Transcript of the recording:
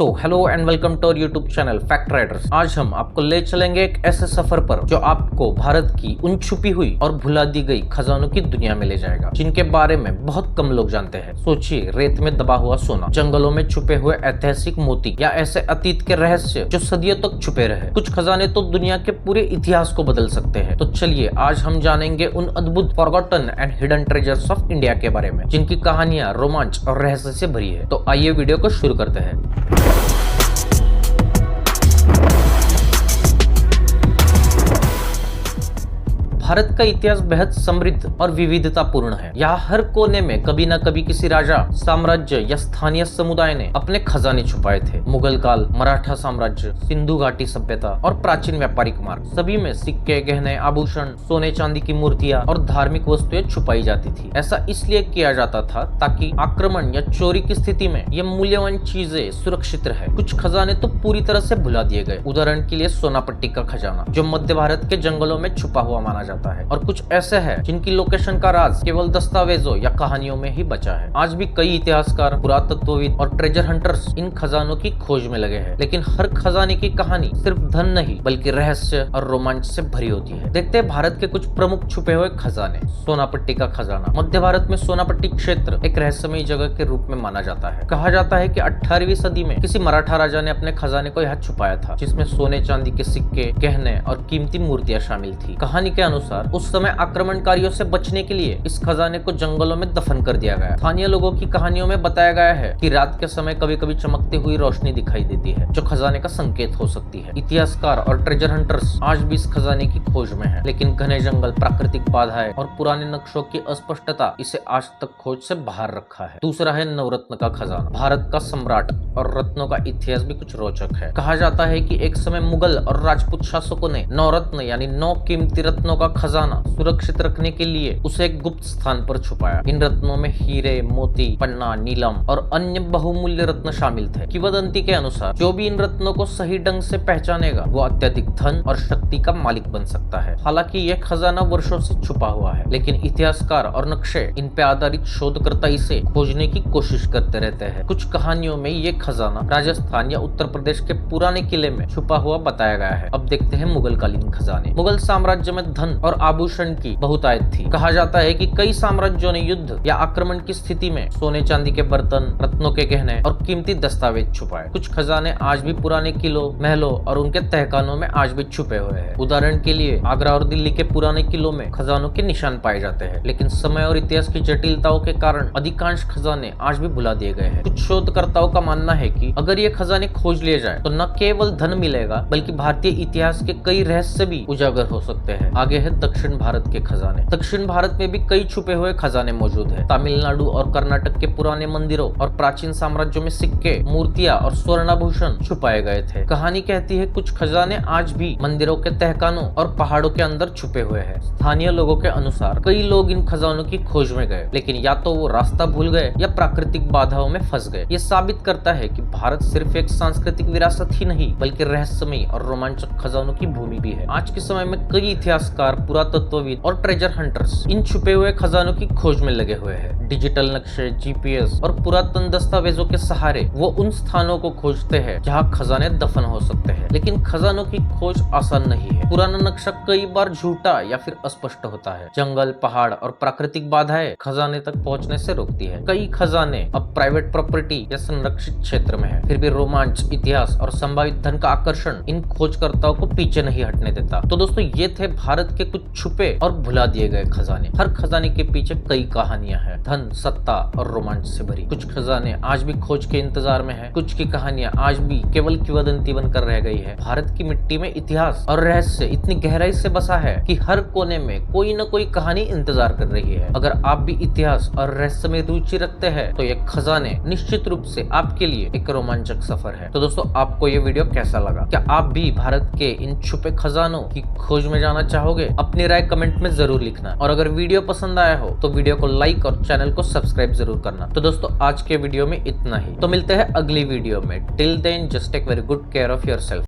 Hello and welcome to our YouTube channel fact riders. आज हम आपको ले चलेंगे एक ऐसे सफर पर जो आपको भारत की उन छुपी हुई और भुला दी गई खजानों की दुनिया में ले जाएगा जिनके बारे में बहुत कम लोग जानते हैं। सोचिए, रेत में दबा हुआ सोना, जंगलों में छुपे हुए ऐतिहासिक मोती या ऐसे अतीत के रहस्य जो सदियों तक छुपे रहे। कुछ खजाने तो दुनिया के पूरे इतिहास को बदल सकते हैं। तो चलिए आज हम जानेंगे उन अद्भुत forgotten and hidden treasures of India के बारे में जिनकी कहानियां रोमांच और रहस्य से भरी है। तो आइए वीडियो को शुरू करते हैं। भारत का इतिहास बेहद समृद्ध और विविधतापूर्ण है। यहाँ हर कोने में कभी न कभी किसी राजा, साम्राज्य या स्थानीय समुदाय ने अपने खजाने छुपाए थे। मुगल काल, मराठा साम्राज्य, सिंधु घाटी सभ्यता और प्राचीन व्यापारिक मार्ग, सभी में सिक्के, गहने, आभूषण, सोने चांदी की मूर्तियां और धार्मिक वस्तुएं छुपाई जाती थी। ऐसा इसलिए किया जाता था ताकि आक्रमण या चोरी की स्थिति में ये मूल्यवान चीजें सुरक्षित रहे। कुछ खजाने तो पूरी तरह से भुला दिए गए। उदाहरण के लिए सोनापट्टी का खजाना जो मध्य भारत के जंगलों में छुपा हुआ माना जाता है, और कुछ ऐसे हैं जिनकी लोकेशन का राज केवल दस्तावेजों या कहानियों में ही बचा है। आज भी कई इतिहासकार, पुरातत्वविद और ट्रेजर हंटर्स इन खजानों की खोज में लगे हैं, लेकिन हर खजाने की कहानी सिर्फ धन नहीं बल्कि रहस्य और रोमांच से भरी होती है। देखते हैं भारत के कुछ प्रमुख छुपे हुए खजाने। सोनापट्टी का खजाना। मध्य भारत में सोनापट्टी क्षेत्र एक रहस्यमयी जगह के रूप में माना जाता है। कहा जाता है कि 18वीं सदी में किसी मराठा राजा ने अपने खजाने को यहाँ छुपाया था, जिसमें सोने चांदी के सिक्के, गहने और कीमती मूर्तियां शामिल थी। कहानी के अनुसार उस समय आक्रमणकारियों से बचने के लिए इस खजाने को जंगलों में दफन कर दिया गया। स्थानीय लोगों की कहानियों में बताया गया है कि रात के समय कभी कभी चमकती हुई रोशनी दिखाई देती है जो खजाने का संकेत हो सकती है। इतिहासकार और ट्रेजर हंटर्स आज भी इस खजाने की खोज में हैं, लेकिन घने जंगल, प्राकृतिक बाधाएं और पुराने नक्शों की अस्पष्टता इसे आज तक खोज से बाहर रखा है। दूसरा है नवरत्न का खजाना। भारत का सम्राट और रत्नों का इतिहास भी कुछ रोचक है। कहा जाता है कि एक समय मुगल और राजपूत शासकों ने नवरत्न यानी 9 कीमती रत्नों का खजाना सुरक्षित रखने के लिए उसे एक गुप्त स्थान पर छुपाया। इन रत्नों में हीरे, मोती, पन्ना, नीलम और अन्य बहुमूल्य रत्न शामिल थे। किंवदंती के अनुसार जो भी इन रत्नों को सही ढंग से पहचानेगा वो अत्यधिक धन और शक्ति का मालिक बन सकता है। हालांकि यह खजाना वर्षों से छुपा हुआ है, लेकिन इतिहासकार और नक्शे इन पे आधारित शोधकर्ता इसे खोजने की कोशिश करते रहते हैं। कुछ कहानियों में ये खजाना राजस्थान या उत्तर प्रदेश के पुराने किले में छुपा हुआ बताया गया है। अब देखते हैं मुगल कालीन खजाने। मुगल साम्राज्य में धन और आभूषण की बहुतायत थी। कहा जाता है कि कई साम्राज्यों ने युद्ध या आक्रमण की स्थिति में सोने चांदी के बर्तन, रत्नों के गहने और कीमती दस्तावेज छुपाए। कुछ खजाने आज भी पुराने किलों, महलों और उनके तहखानों में आज भी छुपे हुए हैं। उदाहरण के लिए आगरा और दिल्ली के पुराने किलों में खजानों के निशान पाए जाते हैं, लेकिन समय और इतिहास की जटिलताओं के कारण अधिकांश खजाने आज भी भुला दिए गए हैं। कुछ शोधकर्ताओं का मानना है कि अगर ये खजाने खोज लिए जाए तो न केवल धन मिलेगा बल्कि भारतीय इतिहास के कई रहस्य भी उजागर हो सकते हैं। आगे है दक्षिण भारत के खजाने। दक्षिण भारत में भी कई छुपे हुए खजाने मौजूद हैं। तमिलनाडु और कर्नाटक के पुराने मंदिरों और प्राचीन साम्राज्यों में सिक्के, मूर्तियां और स्वर्णाभूषण छुपाए गए थे। कहानी कहती है कुछ खजाने आज भी मंदिरों के तहखानों और पहाड़ों के अंदर छुपे हुए हैं। स्थानीय लोगों के अनुसार कई लोग इन खजानों की खोज में गए, लेकिन या तो वो रास्ता भूल गए या प्राकृतिक बाधाओं में फंस गए। ये साबित करता है कि भारत सिर्फ एक सांस्कृतिक विरासत ही नहीं बल्कि रहस्यमयी और रोमांचक खजानों की भूमि भी है। आज के समय में कई इतिहासकार, पुरातत्वविद और ट्रेजर हंटर्स इन छुपे हुए खजानों की खोज में लगे हुए हैं। डिजिटल नक्शे, जीपीएस और पुरातन दस्तावेजों के सहारे वो उन स्थानों को खोजते हैं जहां खजाने दफन हो सकते हैं, लेकिन खजानों की खोज आसान नहीं है। पुराना नक्शा कई बार झूठा या फिर अस्पष्ट होता है। जंगल, पहाड़ और प्राकृतिक बाधाएं खजाने तक पहुंचने से रोकती है। कई खजाने अब प्राइवेट प्रॉपर्टी या संरक्षित क्षेत्र में है, फिर भी रोमांच, इतिहास और संभावित धन का आकर्षण इन खोजकर्ताओं को पीछे नहीं हटने देता। तो दोस्तों, ये थे भारत के कुछ छुपे और भुला दिए गए खजाने। हर खजाने के पीछे कई कहानियां हैं, धन, सत्ता और रोमांच से भरी। कुछ खजाने आज भी खोज के इंतजार में हैं, कुछ की कहानियां आज भी केवल किंवदंती बनकर रह गई है। भारत की मिट्टी में इतिहास और रहस्य इतनी गहराई से बसा है कि हर कोने में कोई न कोई कहानी इंतजार कर रही है। अगर आप भी इतिहास और रहस्य में रुचि रखते हैं तो ये खजाने निश्चित रूप से आपके लिए एक रोमांचक सफर है। तो दोस्तों, आपको ये वीडियो कैसा लगा? क्या आप भी भारत के इन छुपे खजानों की खोज में जाना चाहोगे? अपनी राय कमेंट में जरूर लिखना, और अगर वीडियो पसंद आया हो तो वीडियो को लाइक और चैनल को सब्सक्राइब जरूर करना। तो दोस्तों, आज के वीडियो में इतना ही। तो मिलते हैं अगली वीडियो में। Till then just take very good care of yourself.